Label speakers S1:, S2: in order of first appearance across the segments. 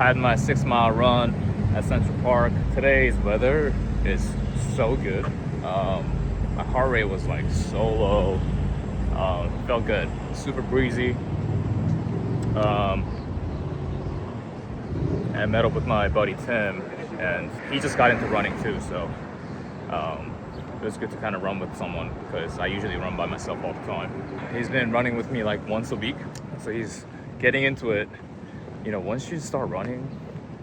S1: had my 6-mile run at Central Park. Today's weather is so good. My heart rate was like so low. Felt good, super breezy. And met up with my buddy Tim, and he just got into running too, so it was good to kind of run with someone because I usually run by myself all the time. He's been running with me like once a week, so he's getting into it. You know, once you start running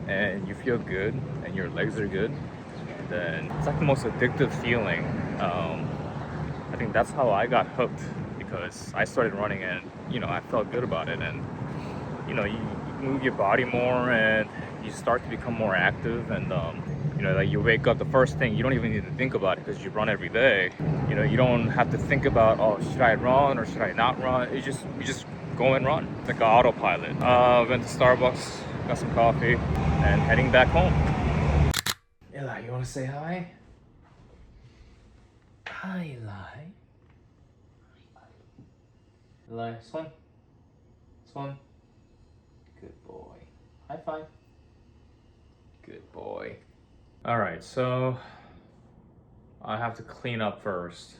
S1: and you feel good and your legs are good, then it's like the most addictive feeling. I think that's how I got hooked, because I started running and, you know, I felt good about it. And, you know, you move your body more and you start to become more active. And, you know, like you wake up, the first thing, you don't even need to think about it because you run every day. You know, you don't have to think about, oh, should I run or should I not run? You just go and run. It's like an autopilot. Went to Starbucks, got some coffee, and heading back home. Eli, you want to say hi? Hi, Eli. Eli, swim. Swim. Good boy. High five. Good boy. Alright, so I have to clean up first.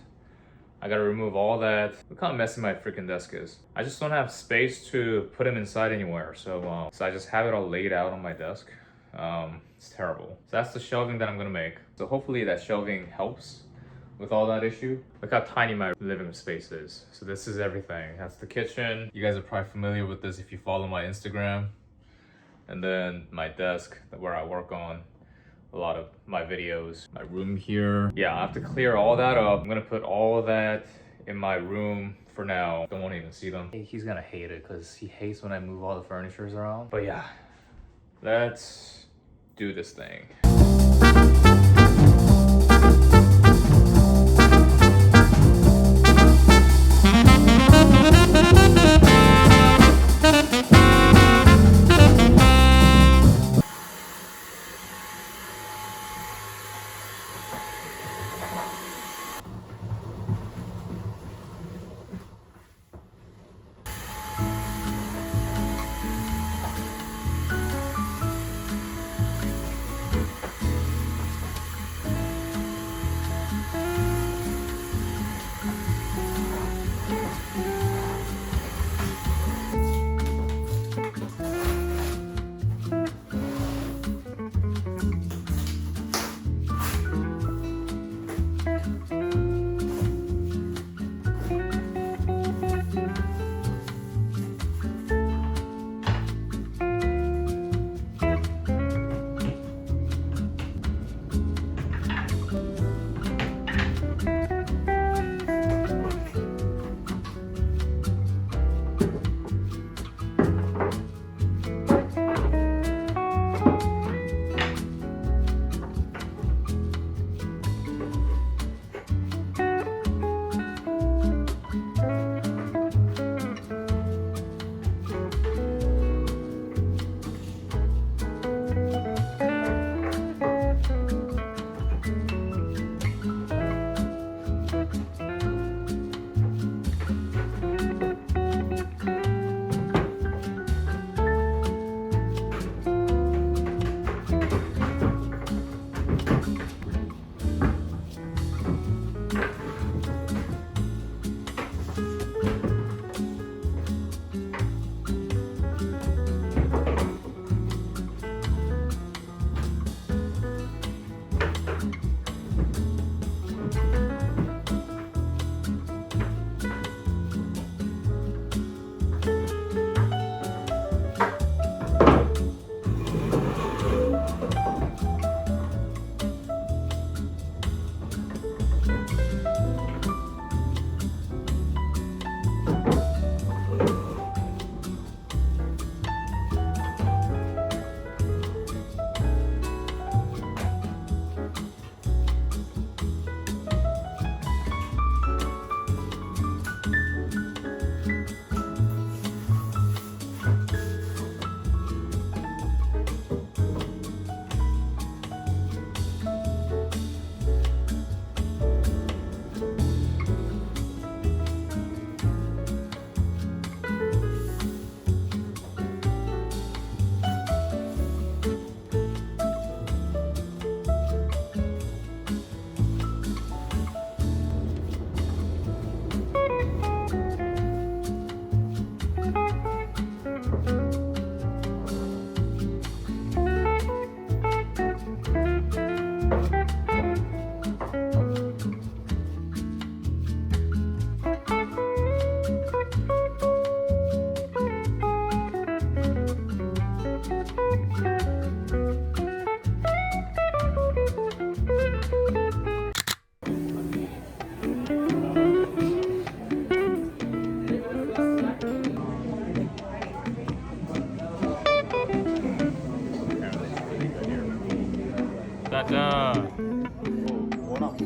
S1: I gotta remove all that. Look how messy my freaking desk is. I just don't have space to put them inside anywhere, so I just have it all laid out on my desk. It's terrible. So that's the shelving that I'm gonna make. So hopefully that shelving helps with all that issue. Look how tiny my living space is. So this is everything. That's the kitchen. You guys are probably familiar with this if you follow my Instagram. And then my desk where I work on a lot of my videos. My room here. Yeah, I have to clear all that up. I'm gonna put all of that in my room for now. Don't want to even see them. He's gonna hate it because he hates when I move all the furnitures around. But yeah, let's do this thing.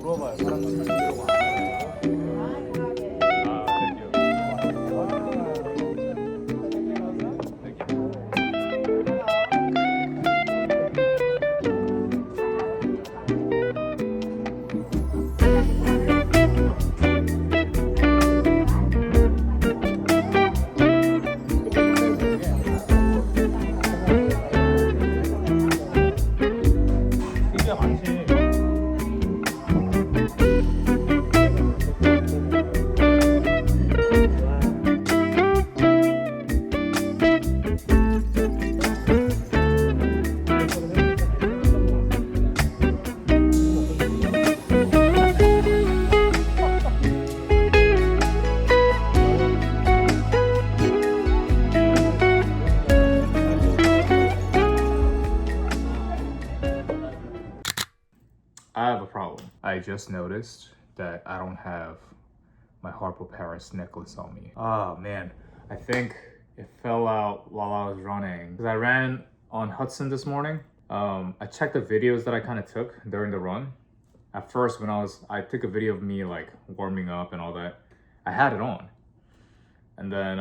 S2: 물어봐요. 사람들이 이러고 안 하냐고.
S1: I have a problem. I just noticed that I don't have my Harpo Paris necklace on me. Oh man, I think it fell out while I was running. Because I ran on Hudson this morning. I checked the videos that I kind of took during the run. At first when I took a video of me like warming up and all that. I had it on. And then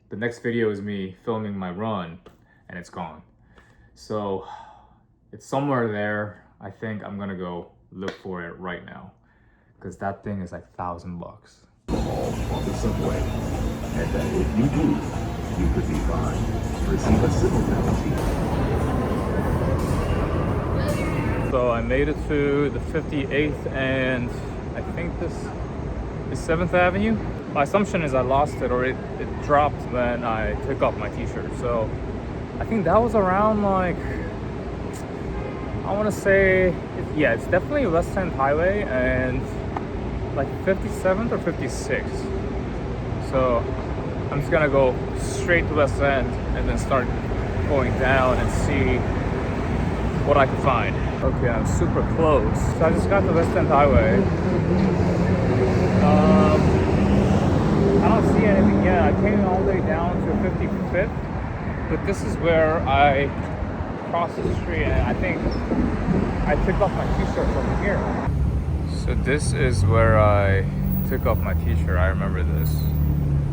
S1: the next video is me filming my run and it's gone. So it's somewhere there. I think I'm gonna go look for it right now because that thing is like $1,000.
S3: On the subway, and that if you do, you could be fined, receive a civil penalty.
S1: So I made it to the 58th and I think this is 7th Avenue. My assumption is I lost it or it dropped when I took off my t-shirt. So I think that was around like, I want to say, yeah, it's definitely West End Highway and like 57th or 56th. So I'm just gonna go straight to West End and then start going down and see what I can find. Okay, I'm super close. So I just got to West End Highway. I don't see anything yet. I came all the way down to 55th, but this is where I crossed the street and I think I took off my t-shirt from here. So this is where I took off my t-shirt. I remember this.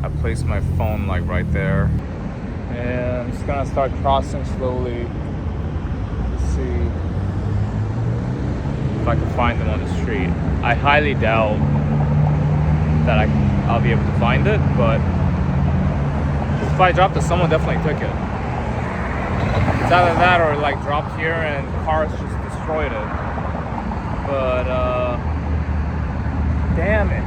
S1: I placed my phone like right there. And I'm just gonna start crossing slowly to see if I can find them on the street. I highly doubt that I'll be able to find it, but if I dropped it, someone definitely took it. It's either that or like dropped here and cars just destroyed it. But damn it.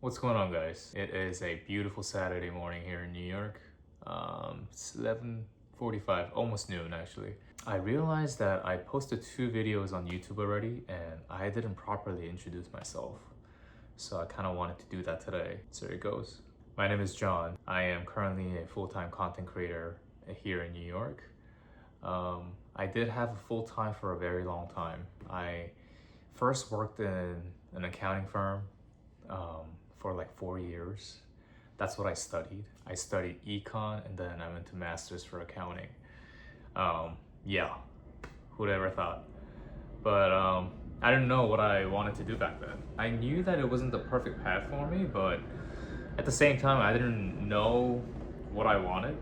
S1: What's going on, guys? It is a beautiful Saturday morning here in New York. It's 11:45, almost noon actually. I realized that I posted 2 videos on YouTube already and I didn't properly introduce myself. So I kind of wanted to do that today. So here it goes. My name is John. I am currently a full-time content creator here in New York. I did have a full-time for a very long time. I first worked in an accounting firm for like 4 years. That's what I studied. I studied econ and then I went to master's for accounting. Yeah, who'd ever thought? But I didn't know what I wanted to do back then. I knew that it wasn't the perfect path for me, but at the same time, I didn't know what I wanted.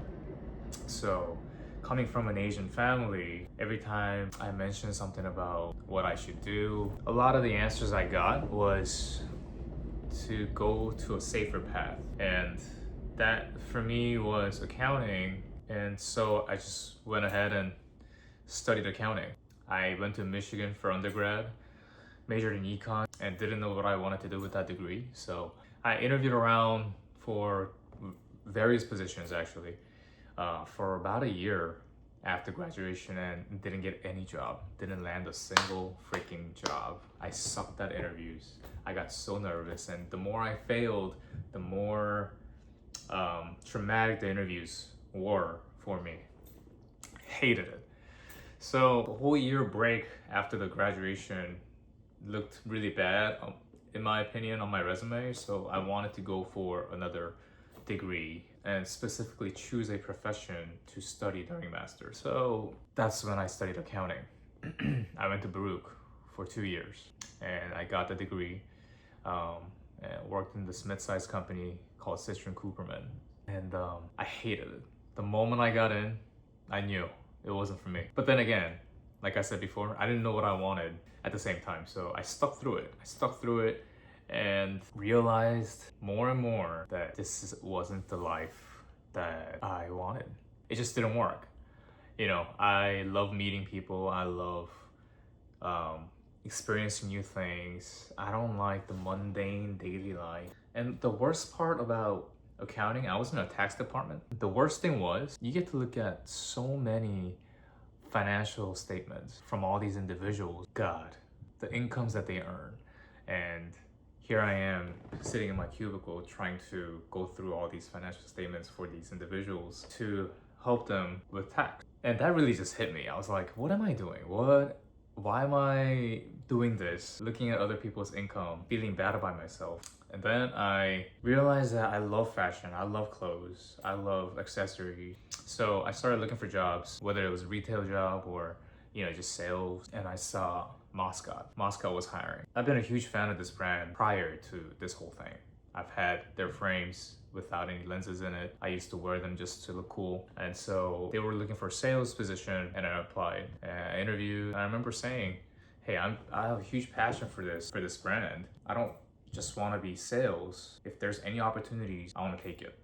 S1: So coming from an Asian family, every time I mentioned something about what I should do, a lot of the answers I got was to go to a safer path. And that for me was accounting. And so I just went ahead and studied accounting. I went to Michigan for undergrad, majored in econ, and didn't know what I wanted to do with that degree. So I interviewed around for various positions actually for about a year after graduation and didn't get any job. Didn't land a single freaking job. I sucked at interviews. I got so nervous, and the more I failed, the more traumatic the interviews were for me. Hated it. So the whole year break after the graduation looked really bad, in my opinion, on my resume. So I wanted to go for another degree and specifically choose a profession to study during master. So that's when I studied accounting. I went to Baruch for 2 years and I got the degree and worked in this mid-sized company called Citron Cooperman. And I hated it. The moment I got in, I knew it wasn't for me. But then again, like I said before, I didn't know what I wanted at the same time. So I stuck through it and realized more and more that wasn't the life that I wanted. It just didn't work. You know, I love meeting people. I love experiencing new things. I don't like the mundane daily life. And the worst part about accounting, I was in a tax department. The worst thing was you get to look at so many financial statements from all these individuals. God, the incomes that they earn. And here I am sitting in my cubicle trying to go through all these financial statements for these individuals to help them with tax. And that really just hit me. I was like, what am I doing? Why am I doing this? Looking at other people's income, feeling bad about myself. And then I realized that I love fashion, I love clothes, I love accessories. So I started looking for jobs, whether it was a retail job or, you know, just sales. And I saw Moscot. Moscot was hiring. I've been a huge fan of this brand prior to this whole thing. I've had their frames without any lenses in it. I used to wear them just to look cool. And so they were looking for a sales position and I applied. And I interviewed and I remember saying, hey, I have a huge passion for this brand. I don't just want to be sales. If there's any opportunities, I want to take it.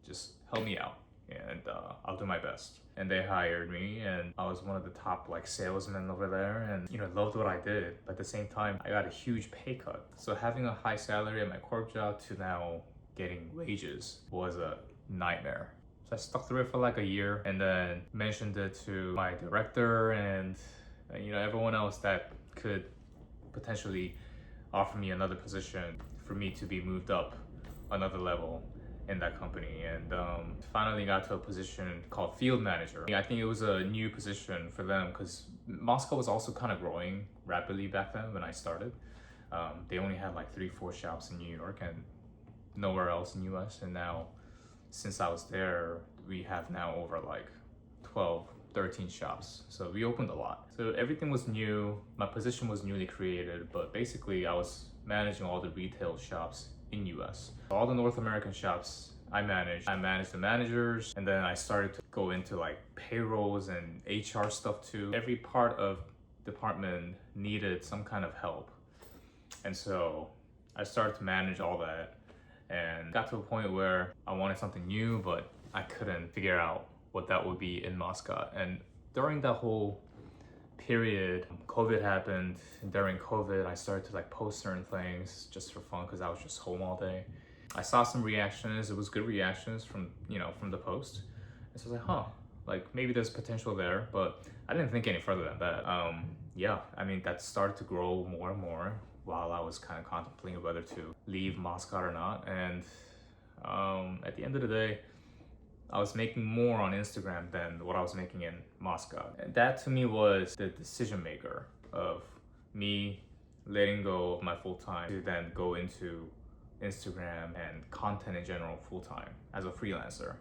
S1: Just help me out and I'll do my best. And they hired me and I was one of the top like salesmen over there and, you know, loved what I did. But at the same time, I got a huge pay cut. So having a high salary at my corp job to now getting wages was a nightmare. So I stuck through it for like a year and then mentioned it to my director and, you know, everyone else that could potentially offer me another position for me to be moved up another level in that company. And finally got to a position called field manager. I think it was a new position for them because Moscow was also kind of growing rapidly back then when I started. They only had like 3-4 shops in New York and nowhere else in US. And now since I was there, we have now over like 12-13 shops. So we opened a lot. So everything was new. My position was newly created, but basically I was managing all the retail shops in US. All the North American shops I managed the managers, and then I started to go into like payrolls and HR stuff too. Every part of department needed some kind of help. And so I started to manage all that and got to a point where I wanted something new, but I couldn't figure out what that would be in Moscot. And during that whole period, COVID happened. And during COVID, I started to like post certain things just for fun because I was just home all day. I saw some reactions. It was good reactions from, you know, from the post. And so I was like, huh, like maybe there's potential there, but I didn't think any further than that. Yeah, I mean, that started to grow more and more while I was kind of contemplating whether to leave Moscot or not. And at the end of the day, I was making more on Instagram than what I was making in Moscow. And that to me was the decision maker of me letting go of my full-time to then go into Instagram and content in general full-time as a freelancer.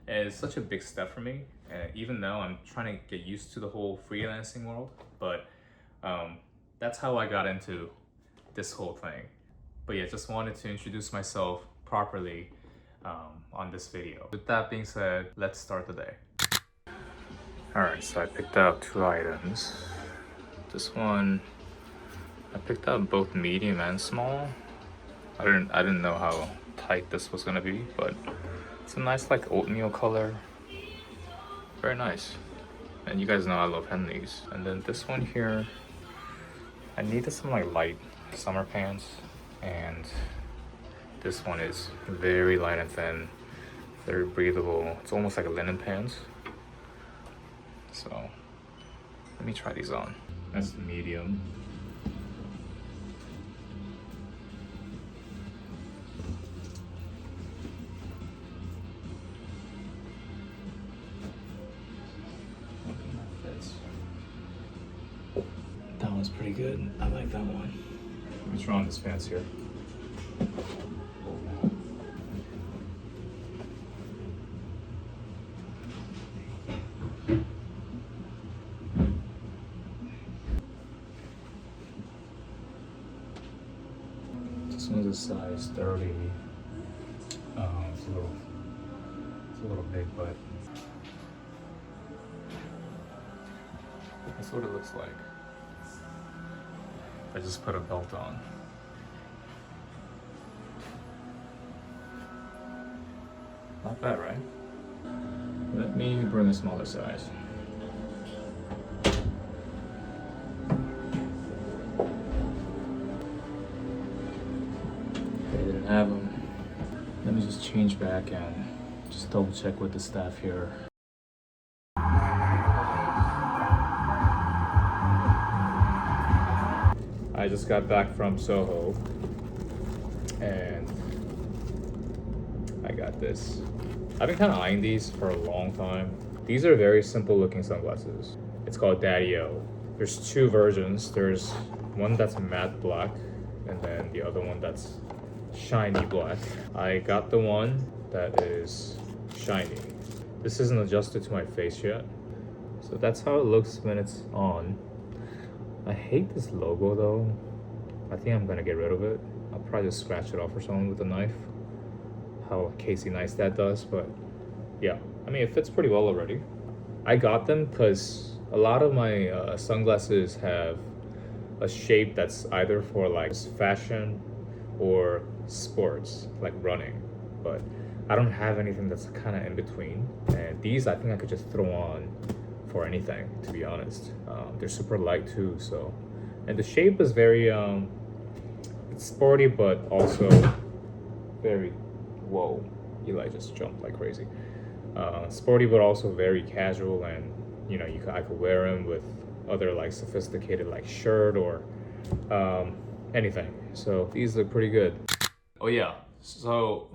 S1: And it's such a big step for me, and even though I'm trying to get used to the whole freelancing world, but that's how I got into this whole thing. But yeah, just wanted to introduce myself properly on this video. With that being said, let's start the day. Alright, so I picked up 2 items. This one, I picked up both medium and small. I didn't know how tight this was gonna be, but it's a nice like oatmeal color. Very nice. And you guys know I love Henleys. And then this one here, I needed some like light summer pants, and this one is very light and thin, very breathable. It's almost like a linen pants. So let me try these on. That's the medium. That one's pretty good. I like that one. Let me try on this pants here. This one's a size 30. It's a little big, but that's what it looks like. I just put a belt on. Not bad, right? Let me bring a smaller size. They didn't have them. Let me just change back and just double check with the staff here. I just got back from Soho and I got this. I've been kind of eyeing these for a long time. These are very simple looking sunglasses. It's called Daddy-O. There's 2 versions. There's one that's matte black and then the other one that's shiny black. I got the one that is shiny. This isn't adjusted to my face yet. So that's how it looks when it's on. I hate this logo though. I think I'm gonna get rid of it. I'll probably just scratch it off or something with a knife. How Casey Neistat does, but yeah. I mean, it fits pretty well already. I got them because a lot of my sunglasses have a shape that's either for like fashion or sports, like running. But I don't have anything that's kind of in between. And these I think I could just throw on for anything, to be honest. They're super light too, so. And the shape is very, it's sporty, but also very, whoa, Eli just jumped like crazy. Sporty, but also very casual, and you know, I could wear them with other like sophisticated like shirt or anything. So these look pretty good. Oh yeah, so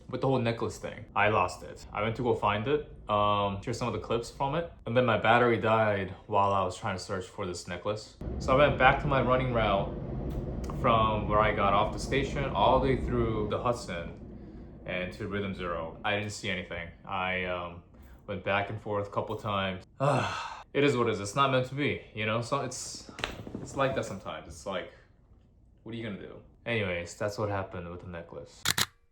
S1: with the whole necklace thing, I lost it. I went to go find it. Here's some of the clips from it. And then my battery died while I was trying to search for this necklace. So I went back to my running route from where I got off the station all the way through the Hudson and to Rhythm Zero. I didn't see anything. I went back and forth a couple times. It is what it is. It's not meant to be, you know? So it's like that sometimes. It's like, what are you gonna do? Anyways, that's what happened with the necklace.